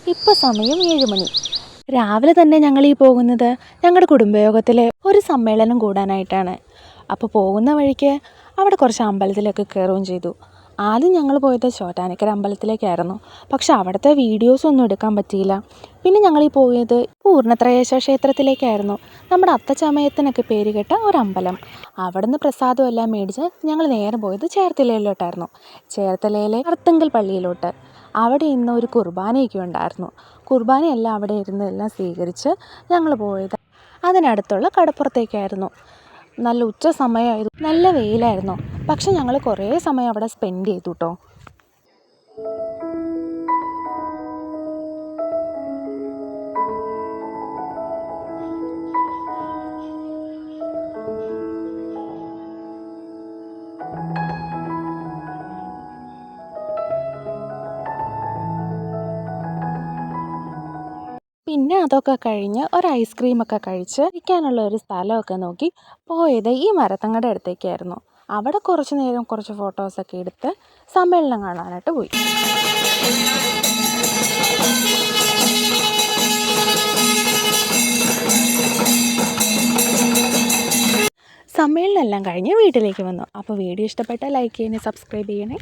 ഇപ്പോൾ സമയം 7 മണി. രാവിലെ തന്നെ ഞങ്ങൾ ഈ പോകുന്നത് ഞങ്ങളുടെ കുടുംബയോഗത്തിലെ ഒരു സമ്മേളനം കൂടാനായിട്ടാണ്. അപ്പോൾ പോകുന്ന വഴിക്ക് അവിടെ കുറച്ച് അമ്പലത്തിലൊക്കെ കയറുകയും ചെയ്തു. ആദ്യം ഞങ്ങൾ പോയത് ചോറ്റാനിക്കര അമ്പലത്തിലേക്കായിരുന്നു. പക്ഷെ അവിടുത്തെ വീഡിയോസൊന്നും എടുക്കാൻ പറ്റിയില്ല. പിന്നെ ഞങ്ങൾ ഈ പോയത് പൂർണ്ണത്രയേശ്വര ക്ഷേത്രത്തിലേക്കായിരുന്നു. നമ്മുടെ അത്തച്ചമയത്തിനൊക്കെ പേര് കേട്ട ഒരമ്പലം. അവിടുന്ന് പ്രസാദം എല്ലാം മേടിച്ച് ഞങ്ങൾ നേരെ പോയത് ചേർത്തലയിലോട്ടായിരുന്നു. ചേർത്തലയിലെ അർത്തുങ്കൽ പള്ളിയിലോട്ട്. അവിടെ ഇന്ന് ഒരു കുർബാനയൊക്കെ ഉണ്ടായിരുന്നു. കുർബാനയെല്ലാം അവിടെ ഇരുന്ന് എല്ലാം സ്വീകരിച്ച് ഞങ്ങൾ പോയത് അതിനടുത്തുള്ള കടപ്പുറത്തേക്കായിരുന്നു. നല്ല ഉച്ച സമയമായിരുന്നു, നല്ല വെയിലായിരുന്നു. പക്ഷെ ഞങ്ങൾ കുറേ സമയം അവിടെ സ്പെൻഡ് ചെയ്തു കേട്ടോ. പിന്നെ അതൊക്കെ കഴിഞ്ഞ് ഒരു ഐസ്ക്രീമൊക്കെ കഴിച്ച് ഇരിക്കാനുള്ള ഒരു സ്ഥലമൊക്കെ നോക്കി പോയത് ഈ മരത്തങ്ങയുടെ അടുത്തേക്കായിരുന്നു. അവിടെ കുറച്ച് നേരം കുറച്ച് ഫോട്ടോസൊക്കെ എടുത്ത് സമ്മേളനം കാണാനായിട്ട് പോയി. സമ്മേളനം എല്ലാം കഴിഞ്ഞ് വീട്ടിലേക്ക് വന്നു. അപ്പോൾ വീഡിയോ ഇഷ്ടപ്പെട്ടാൽ ലൈക്ക് ചെയ്യണേ, സബ്സ്ക്രൈബ് ചെയ്യണേ.